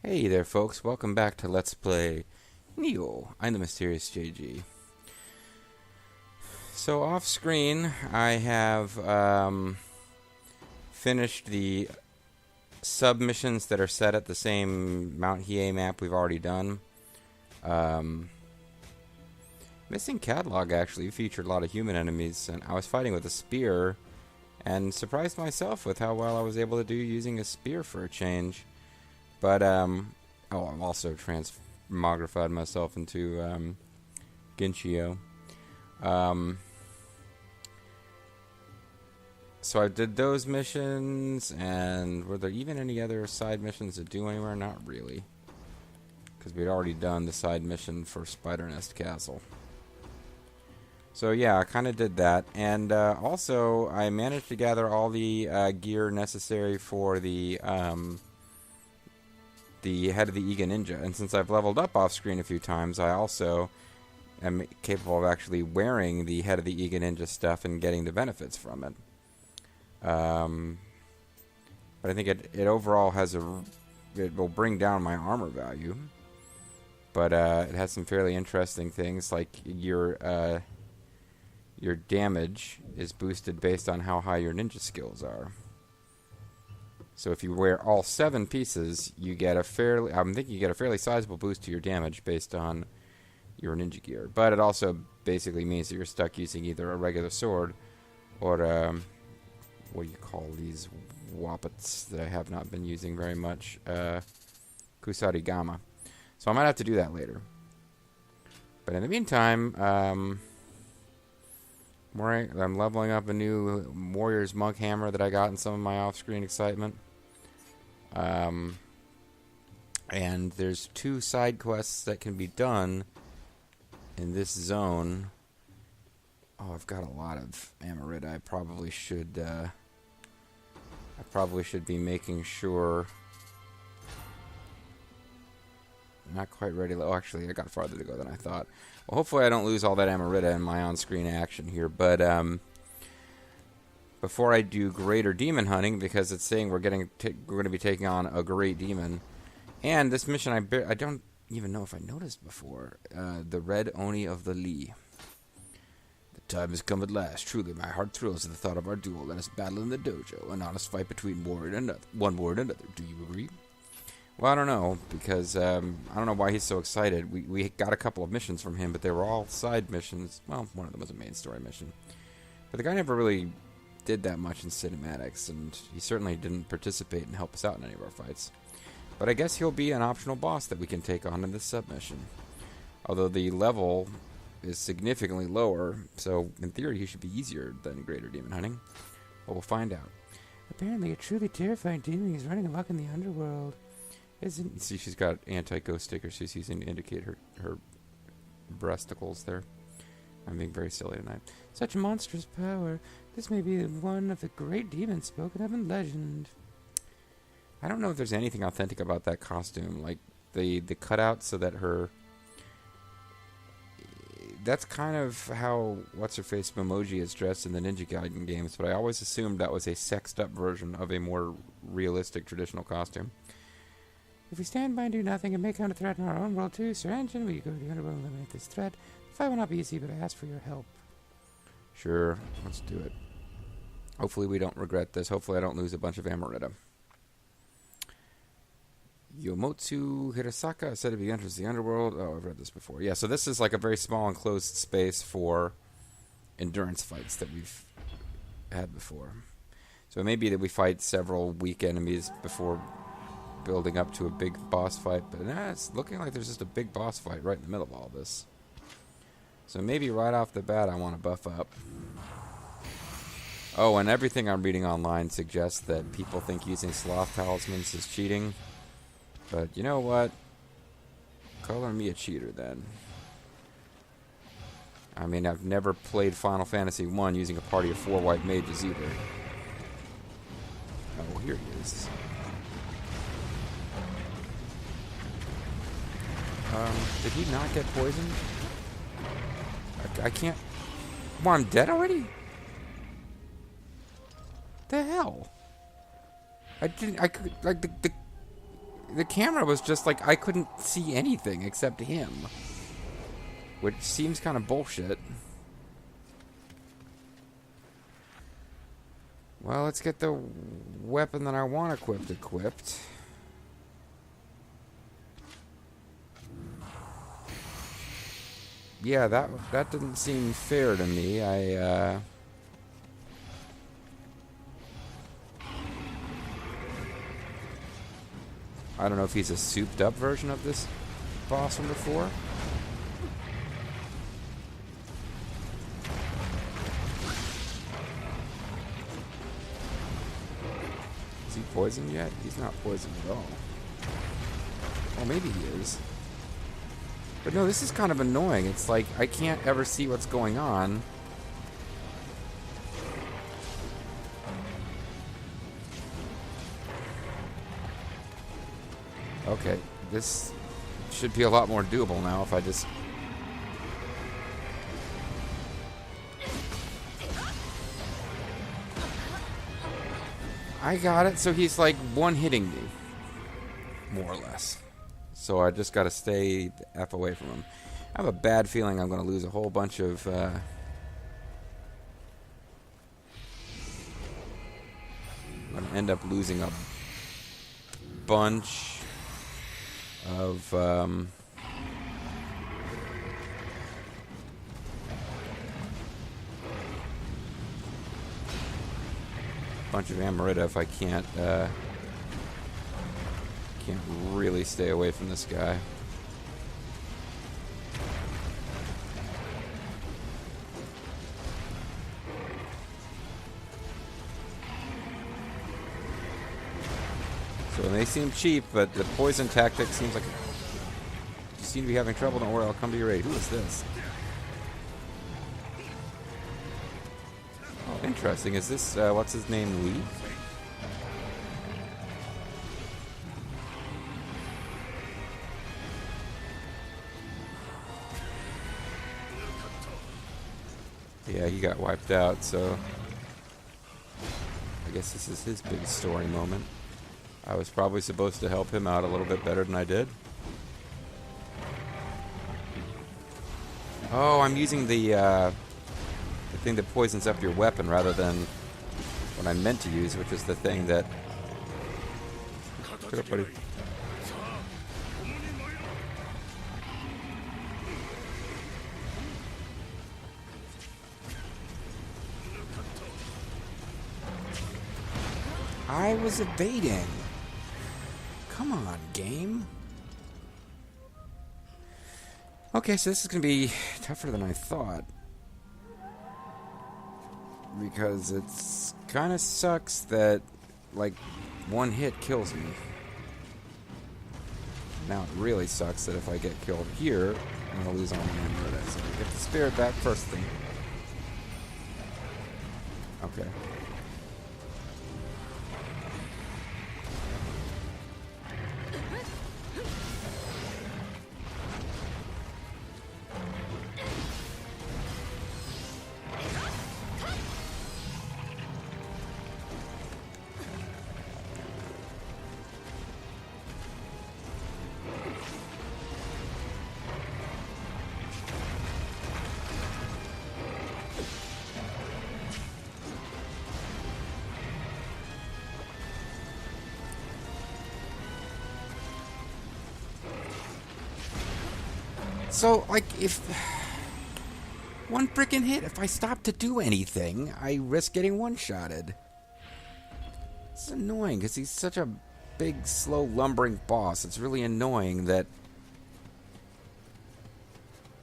Hey there, folks. Welcome back to Let's Play Nioh. I'm the Mysterious JG. So, off screen, I have finished the submissions that are set at the same Mount Hiei map we've already done. Missing Catalog actually featured a lot of human enemies, and I was fighting with a spear and surprised myself with how well I was able to do using a spear for a change. But, oh, I'm also transmogrified myself into, Ginchio. So I did those missions, and were there even any other side missions to do anywhere? Not really. Because we'd already done the side mission for Spider Nest Castle. So yeah, I kind of did that. And also, I managed to gather all the gear necessary for the head of the Eager Ninja. And since I've leveled up off screen a few times, I also am capable of actually wearing the head of the Eager Ninja stuff and getting the benefits from it. But I think it overall has it will bring down my armor value. But it has some fairly interesting things, like your damage is boosted based on how high your ninja skills are. So if you wear all 7 pieces, you get a fairly sizable boost to your damage based on your ninja gear. But it also basically means that you're stuck using either a regular sword or what do you call these wappets that I have not been using very much? Kusarigama. So I might have to do that later. But in the meantime, I'm leveling up a new Warrior's Monk Hammer that I got in some of my off-screen excitement. And there's 2 side quests that can be done in this zone. Oh, I've got a lot of Amarita. I probably should be making sure. Not quite ready. Oh, actually, I got farther to go than I thought. Well, hopefully I don't lose all that Amarita in my on-screen action here. But before I do greater demon hunting, because it's saying we're going to be taking on a great demon, and this mission I don't even know if I noticed before. The Red Oni of the Lee. The time has come at last. Truly, my heart thrills at the thought of our duel. Let us battle in the dojo, one honest fight between one warrior and another. Do you agree? Well, I don't know, because I don't know why he's so excited. We got a couple of missions from him, but they were all side missions. Well, one of them was a main story mission. But the guy never really did that much in cinematics, and he certainly didn't participate and help us out in any of our fights. But I guess he'll be an optional boss that we can take on in this submission. Although the level is significantly lower, so in theory he should be easier than Greater Demon Hunting. But we'll find out. Apparently a truly terrifying demon is running amok in the underworld. Isn't... See, she's got anti-ghost stickers she's using to indicate her breasticles there. I'm being very silly tonight. Such monstrous power. This may be one of the great demons spoken of in legend. I don't know if there's anything authentic about that costume. Like, the cutout so that her... That's kind of how What's-Her-Face Momoji is dressed in the Ninja Gaiden games, but I always assumed that was a sexed-up version of a more realistic traditional costume. If we stand by and do nothing, it may come to threaten our own world too. Sir Engine, will you go to the underworld and eliminate this threat? The fight will not be easy, but I ask for your help. Sure, let's do it. Hopefully we don't regret this. Hopefully I don't lose a bunch of Amarita. Yomotsu Hirasaka said if he enters the underworld... Oh, I've read this before. Yeah, so this is like a very small enclosed space for endurance fights that we've had before. So it may be that we fight several weak enemies before building up to a big boss fight, but it's looking like there's just a big boss fight right in the middle of all this. So maybe right off the bat I want to buff up. Oh, and everything I'm reading online suggests that people think using sloth talismans is cheating. But you know what? Color me a cheater then. I mean, I've never played Final Fantasy 1 using a party of 4 white mages either. Oh, here he is. Did he not get poisoned? I can't... Well, I'm dead already? The hell? I didn't... I could... Like, the the camera was just like I couldn't see anything except him, which seems kind of bullshit. Well, let's get the weapon that I want equipped. Yeah, that didn't seem fair to me. I don't know if he's a souped up version of this boss from before. Is he poisoned yet? He's not poisoned at all. Oh, maybe he is. But no, this is kind of annoying. It's like I can't ever see what's going on. Okay, this should be a lot more doable now if I just... I got it, so he's like one-hitting me. More or less. So I just gotta stay the F away from him. I have a bad feeling I'm gonna lose a whole bunch of... I'm gonna end up losing a bunch of Amarita if I can't really stay away from this guy. So they seem cheap, but the poison tactic seems like... You seem to be having trouble. Don't worry, I'll come to your aid. Who is this? Oh, interesting. Is this, what's his name, Lee? Yeah, he got wiped out, so... I guess this is his big story moment. I was probably supposed to help him out a little bit better than I did. Oh, I'm using the thing that poisons up your weapon rather than what I meant to use, which is the thing that... Get up, buddy. I was evading. Come on, game. Okay, so this is going to be tougher than I thought. Because it's kind of sucks that, like, one hit kills me. Now it really sucks that if I get killed here, I'm going to lose all my Amarita. So I get the spirit back first thing. Okay. So, like, if... One freaking hit, if I stop to do anything, I risk getting one-shotted. It's annoying, because he's such a big, slow, lumbering boss. It's really annoying that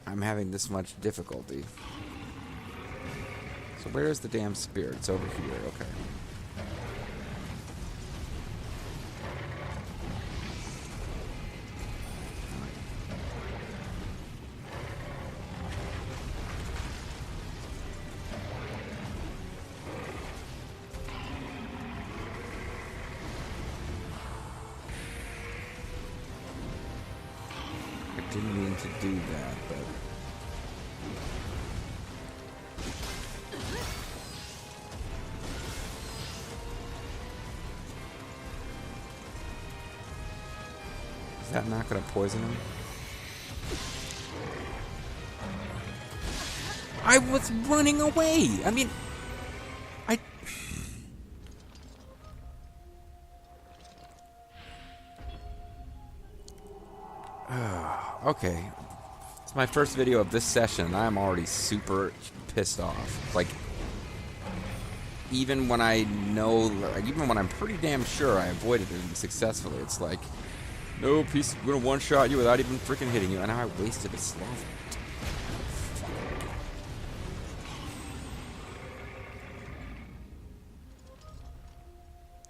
I'm having this much difficulty. So where's the damn spirit? It's over here, okay. Didn't mean to do that, but... Is that not going to poison him? I was running away! I mean... Okay. It's my first video of this session, and I'm already super pissed off. Like, even when I know... Even when I'm pretty damn sure I avoided it successfully, it's like... Nope, he's gonna one-shot you without even freaking hitting you, and now I wasted a sloth.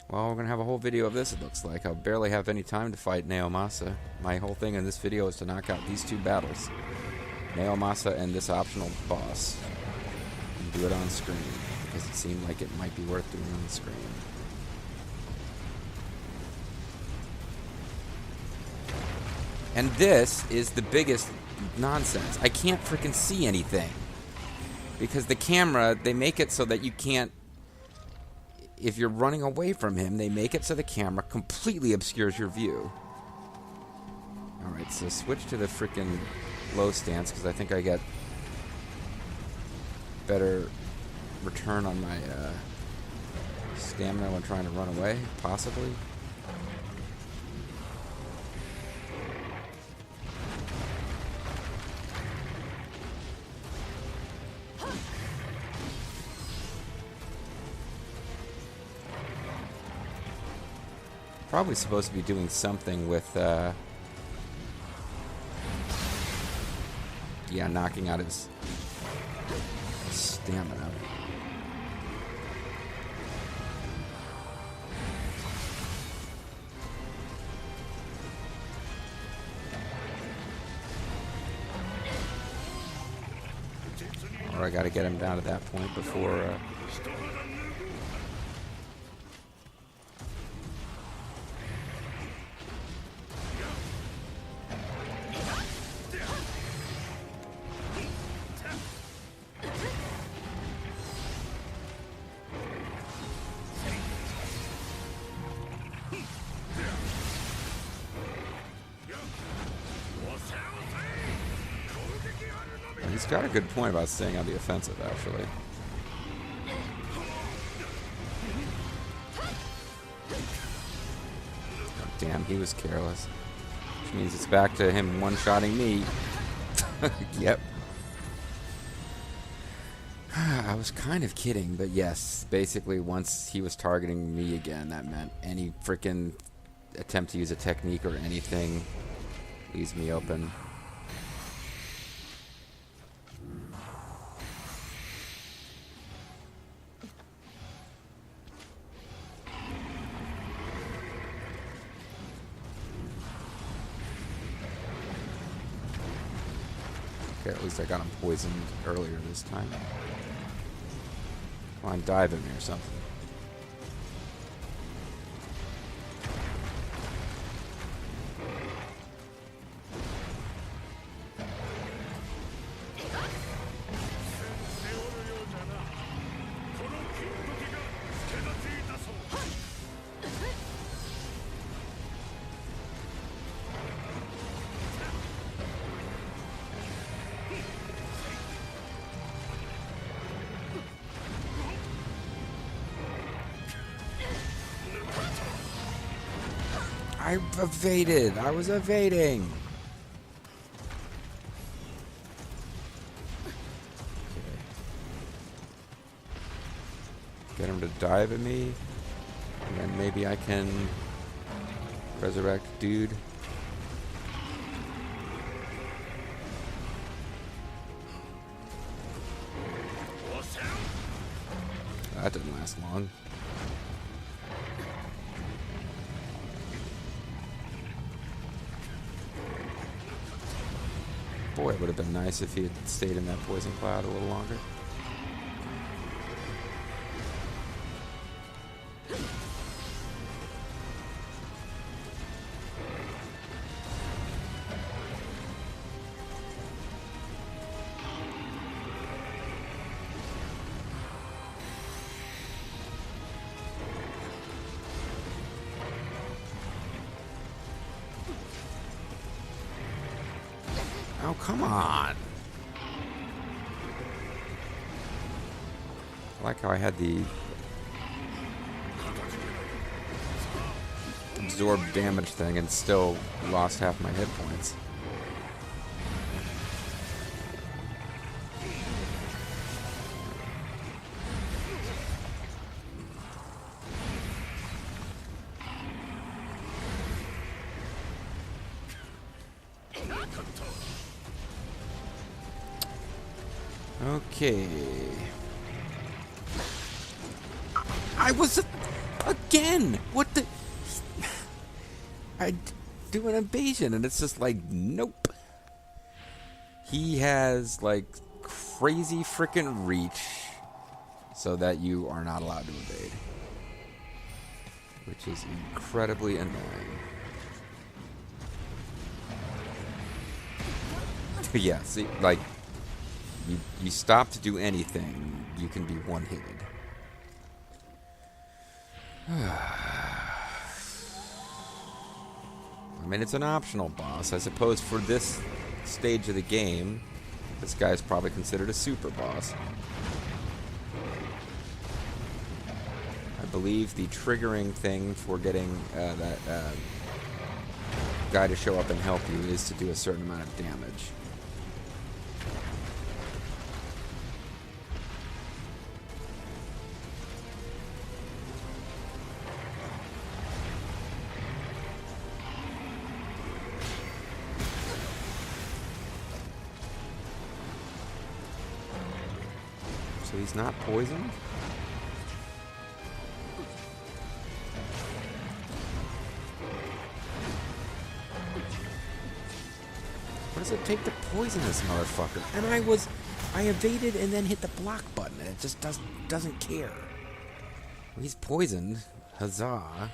Well, we're going to have a whole video of this, it looks like. I'll barely have any time to fight Nioh. My whole thing in this video is to knock out these two battles. Nioh and this optional boss. And do it on screen, because it seemed like it might be worth doing on screen. And this is the biggest nonsense. I can't freaking see anything. Because the camera, they make it so that you can't... If you're running away from him, they make it so the camera completely obscures your view. Alright, so switch to the freaking low stance, because I think I get better return on my stamina when trying to run away, possibly. Probably supposed to be doing something with, yeah, knocking out his stamina. Or I gotta get him down to that point before, He's got a good point about staying on the offensive, actually. Oh, damn, he was careless. Which means it's back to him one-shotting me. Yep. I was kind of kidding, but yes, basically once he was targeting me again, that meant any freaking attempt to use a technique or anything leaves me open. Okay, at least I got him poisoned earlier this time. Come on, dive at me or something. I evaded. I was evading. Okay. Get him to dive at me, and then maybe I can resurrect dude. That didn't last long. Boy, it would have been nice if he had stayed in that poison cloud a little longer. come on. I like how I had the absorb damage thing and still lost half my hit points. Okay. I was again. What the? I do an invasion, and it's just like, nope. He has like crazy freaking reach, so that you are not allowed to evade, which is incredibly annoying. Yeah, see, like. You stop to do anything, you can be one-hitted. I mean, it's an optional boss. I suppose for this stage of the game, this guy's probably considered a super boss. I believe the triggering thing for getting that guy to show up and help you is to do a certain amount of damage. So he's not poisoned? What does it take to poison this motherfucker? And I evaded and then hit the block button, and it just doesn't care. Well, he's poisoned. Huzzah.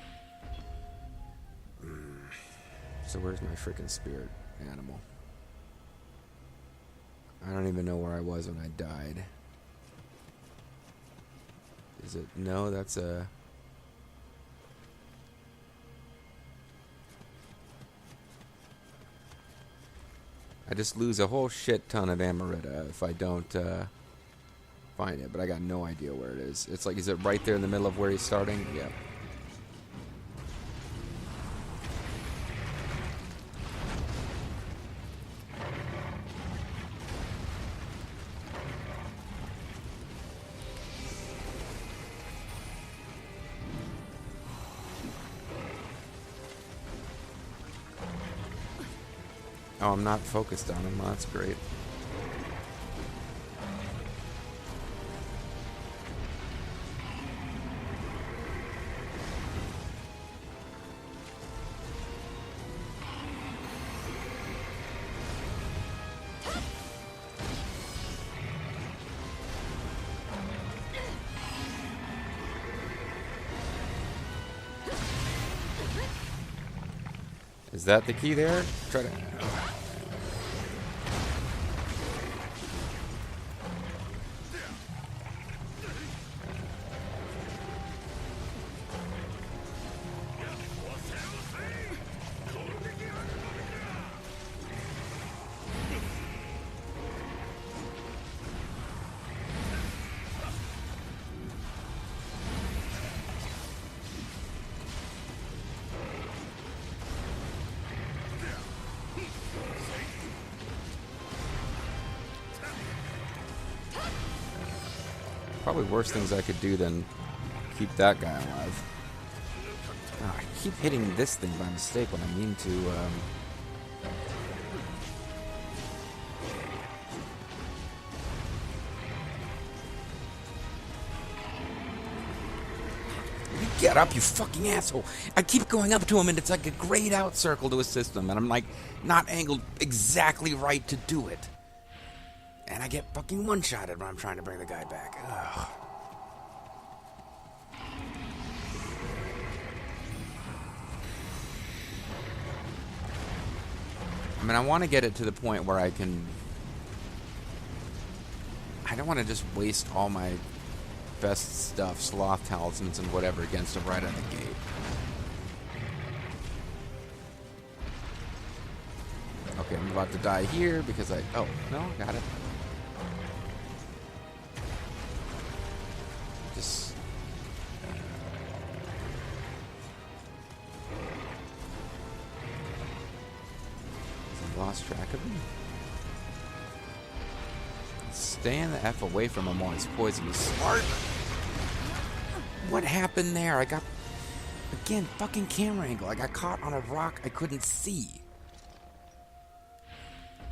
So where's my freaking spirit animal? I don't even know where I was when I died. Is it? No, that's a... I just lose a whole shit ton of Amarita if I don't find it, but I got no idea where it is. It's like, is it right there in the middle of where he's starting? Yeah. Oh, I'm not focused on him. Well, that's great. Is that the key there? Try to... Probably worse things I could do than keep that guy alive. Oh, I keep hitting this thing by mistake when I mean to... Get up, you fucking asshole! I keep going up to him and it's like a grayed out circle to assist him, and I'm like not angled exactly right to do it. And I get fucking one-shotted when I'm trying to bring the guy back. Ugh. I mean, I want to get it to the point where I can... I don't want to just waste all my best stuff, sloth talismans and whatever, against him right out the gate. Okay, I'm about to die here because I... Oh, no, got it. Just... lost track of him. Staying the F away from him while he's poisoned is smart. What happened there? I got... Again, fucking camera angle. I got caught on a rock I couldn't see.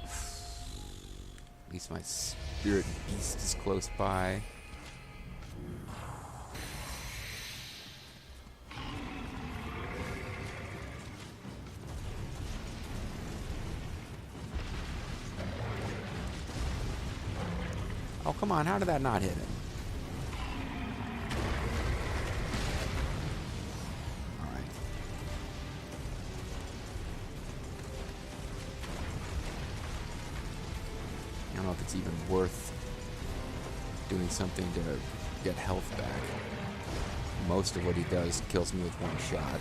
At least my spirit beast is close by. Oh, come on. How did that not hit him? Alright. I don't know if it's even worth doing something to get health back. Most of what he does kills me with one shot.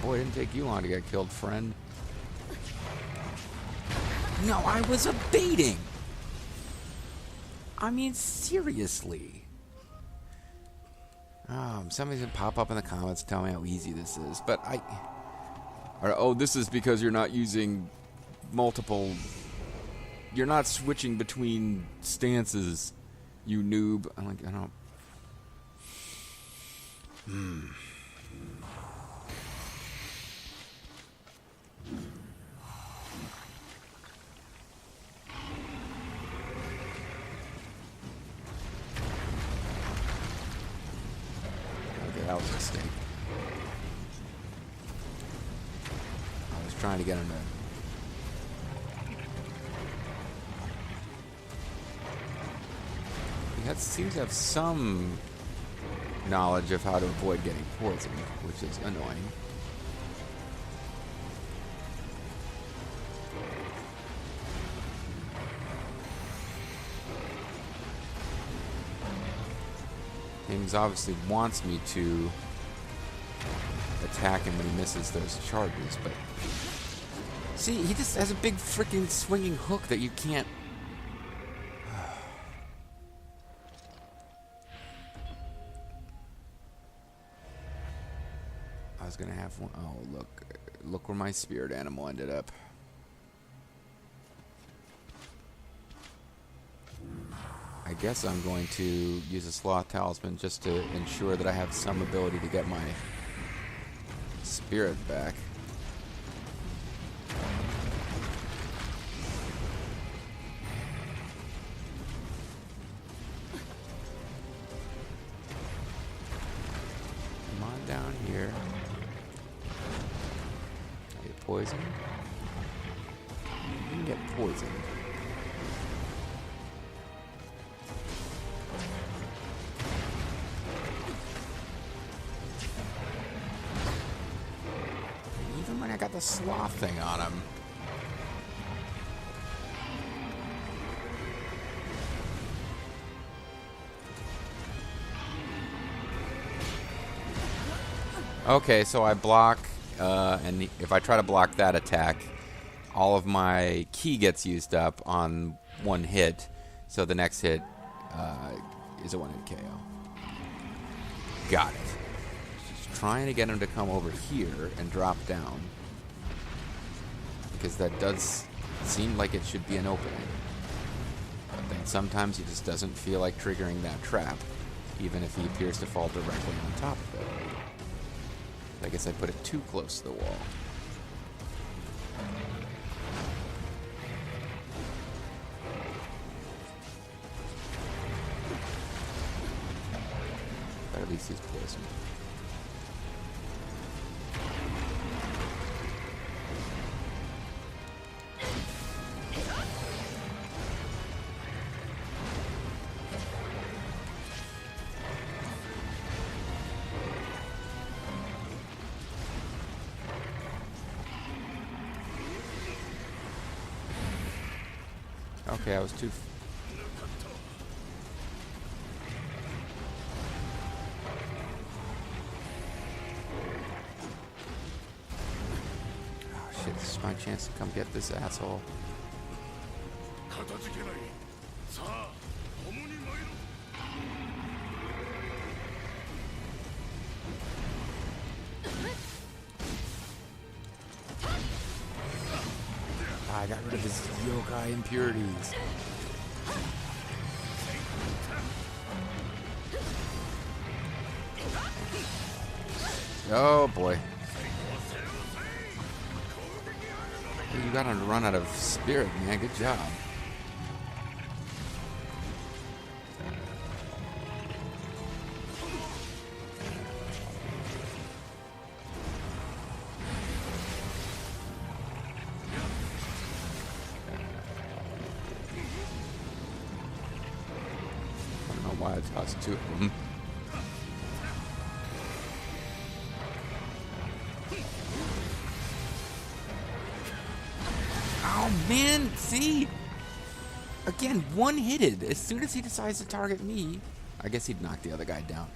Boy, it didn't take you long to get killed, friend. No, I was evading! I mean, seriously. Somebody's gonna pop up in the comments and tell me how easy this is, but oh, this is because you're not using multiple... You're not switching between stances, you noob. I'm like, I don't... That was a mistake. I was trying to get him to... He seems to have some knowledge of how to avoid getting poisoned, which is annoying. James obviously wants me to attack him when he misses those charges, but... See, he just has a big freaking swinging hook that you can't... I was gonna have one... Oh, look where my spirit animal ended up. I guess I'm going to use a Sloth Talisman just to ensure that I have some ability to get my spirit back. Come on down here. Get poisoned. You can get poisoned. I got the sloth thing on him. Okay, so I block, and if I try to block that attack, all of my ki gets used up on one hit, so the next hit is a one-hit KO. Got it. Just trying to get him to come over here and drop down, because that does seem like it should be an opening. But then sometimes he just doesn't feel like triggering that trap, even if he appears to fall directly on top of it. I guess I put it too close to the wall. But at least he's poisoned. Okay, I was too... Oh shit, this is my chance to come get this asshole. I got rid of his yokai impurities. Oh boy. You got him to run out of spirit, man. Good job. I don't know why I tossed two of them. Oh man, see? Again, one-hitted. As soon as he decides to target me, I guess he'd knock the other guy down.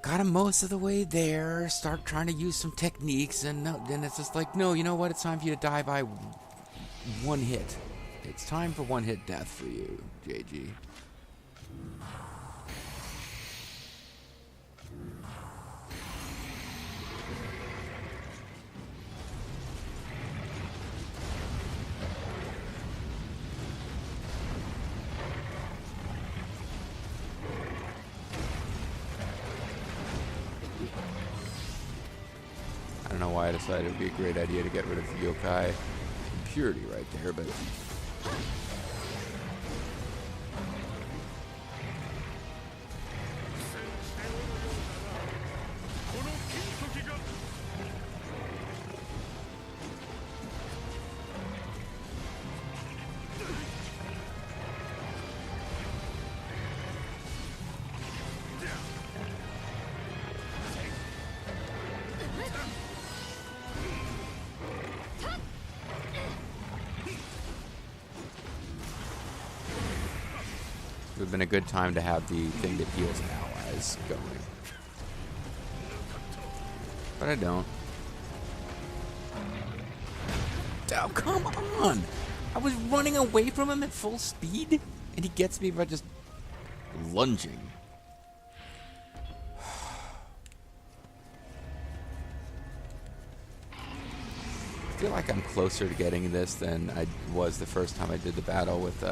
Got him most of the way there, start trying to use some techniques, and then it's just like, no, you know what? It's time for you to die by one hit. It's time for one-hit death for you, JG. I don't know why I decided it would be a great idea to get rid of the yokai impurity right there, but... It would have been a good time to have the thing that heals allies going. But I don't. Oh, come on! I was running away from him at full speed, and he gets me by just lunging. I feel like I'm closer to getting this than I was the first time I did the battle with,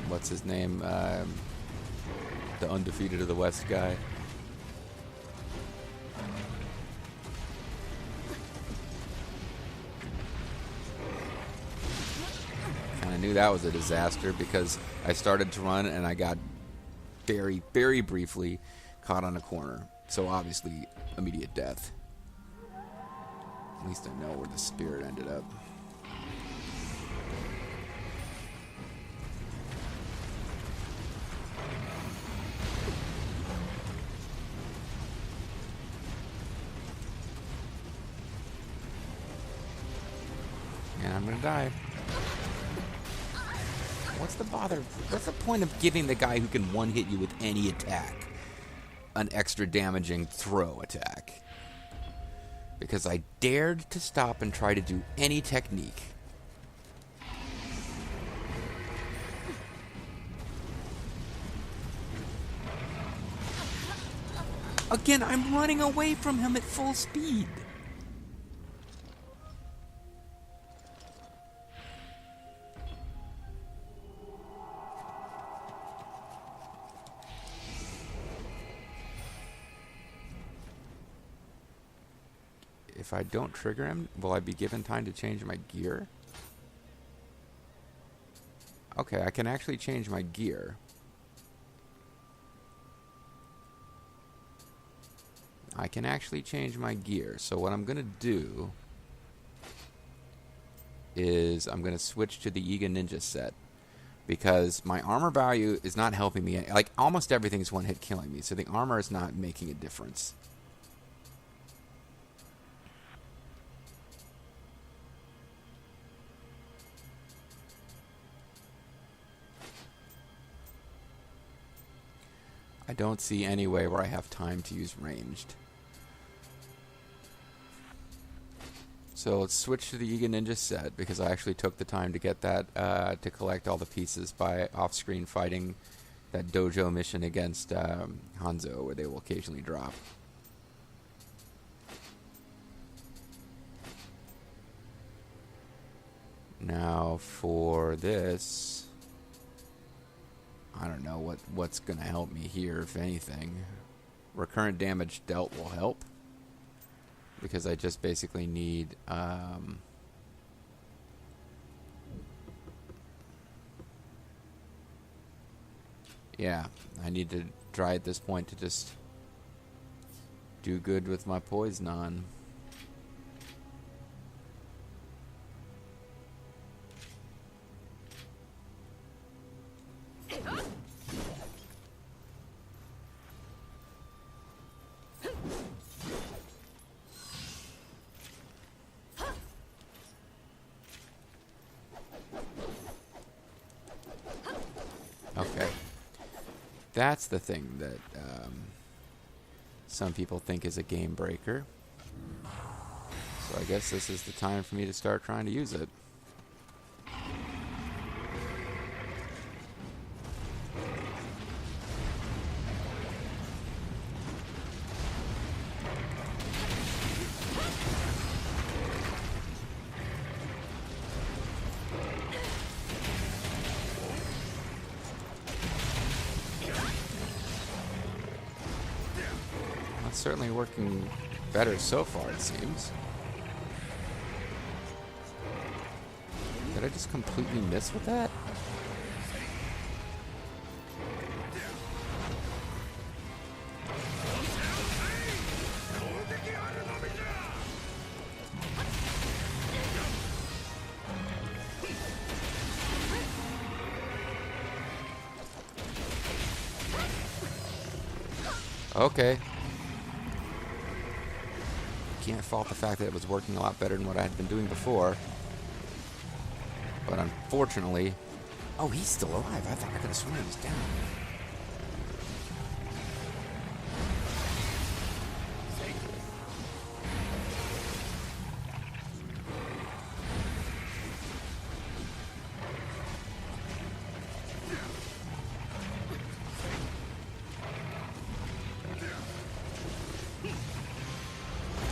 what's his name? The Undefeated of the West guy. And I knew that was a disaster because I started to run and I got very, very briefly caught on a corner. So obviously, immediate death. At least I know where the spirit ended up. And I'm gonna die. What's the bother? What's the point of giving the guy who can one-hit you with any attack an extra damaging throw attack? Because I dared to stop and try to do any technique. Again, I'm running away from him at full speed. If I don't trigger him, will I be given time to change my gear? Okay, I can actually change my gear. I can actually change my gear. So what I'm going to do is I'm going to switch to the Iga Ninja set. Because my armor value is not helping me. Like, almost everything's one-hit killing me. So the armor is not making a difference. I don't see any way where I have time to use ranged. So let's switch to the Eager Ninja set, because I actually took the time to get that, to collect all the pieces by off-screen fighting that dojo mission against Hanzo, where they will occasionally drop. Now for this, I don't know what's going to help me here, if anything. Recurrent damage dealt will help, because I just basically need yeah, I need to try at this point to just do good with my poison on. Okay. That's the thing that some people think is a game breaker. So I guess this is the time for me to start trying to use it. It's certainly working better so far, it seems. Did I just completely miss with that? Okay. Can't fault the fact that it was working a lot better than what I had been doing before. But unfortunately... Oh, he's still alive. I thought I could have sworn he was down.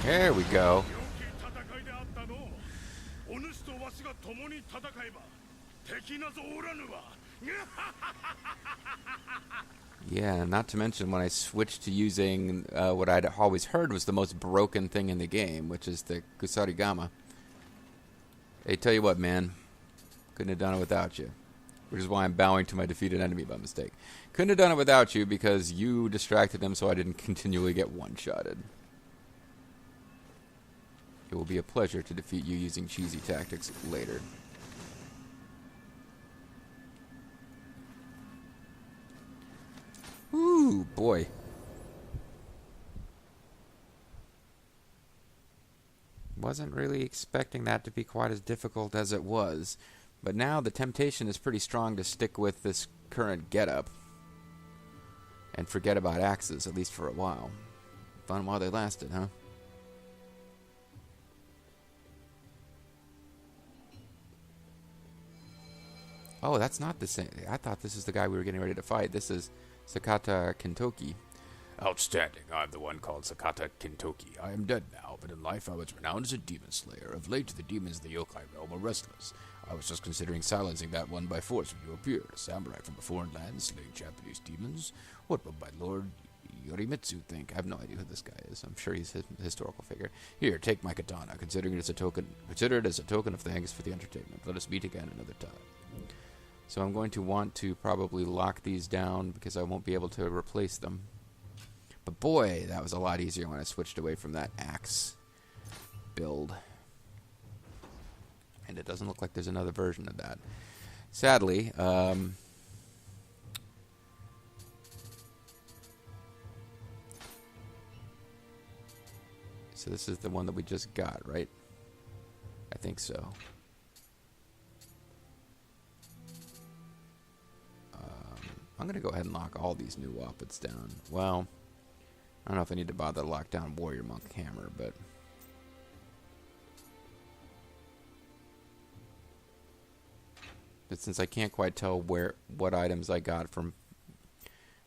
There we go. Yeah, not to mention when I switched to using what I'd always heard was the most broken thing in the game, which is the Kusarigama. Hey, tell you what, man. Couldn't have done it without you. Which is why I'm bowing to my defeated enemy by mistake. Couldn't have done it without you because you distracted him so I didn't continually get one-shotted. It will be a pleasure to defeat you using cheesy tactics later. Ooh, boy. Wasn't really expecting that to be quite as difficult as it was. But now the temptation is pretty strong to stick with this current getup. And forget about axes, at least for a while. Fun while they lasted, huh? Oh, that's not the same. I thought this is the guy we were getting ready to fight. This is Sakata Kintoki. Outstanding. I'm the one called Sakata Kintoki. I am dead now, but in life I was renowned as a demon slayer. Of late, the demons of the yokai realm are restless. I was just considering silencing that one by force when you appeared, a samurai from a foreign land slaying Japanese demons. What would my lord Yorimitsu think? I have no idea who this guy is. I'm sure he's a historical figure. Here, take my katana. Consider it as a token of thanks for the entertainment. Let us meet again another time. So I'm going to want to probably lock these down because I won't be able to replace them. But boy, that was a lot easier when I switched away from that axe build. And it doesn't look like there's another version of that. Sadly, so this is the one that we just got, right? I think so. I'm I'm going to go ahead and lock all these new Wappets down. Well, I don't know if I need to bother to lock down Warrior Monk Hammer, but... But since I can't quite tell what items I got from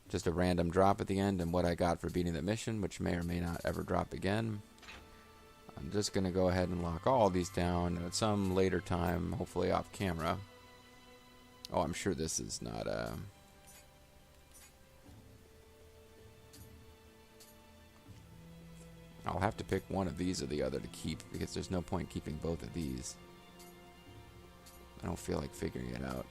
just a random drop at the end and what I got for beating the mission, which may or may not ever drop again, I'm just going to go ahead and lock all these down, and at some later time, hopefully off camera. Oh, I'm sure this is not I'll have to pick one of these or the other to keep, because there's no point keeping both of these. I don't feel like figuring it out.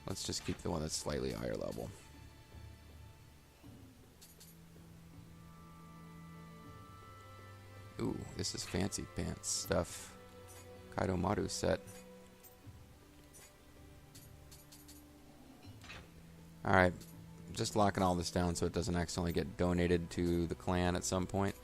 Let's just keep the one that's slightly higher level. Ooh, this is fancy pants stuff. Kaido Maru set. Alright, just locking all this down so it doesn't accidentally get donated to the clan at some point.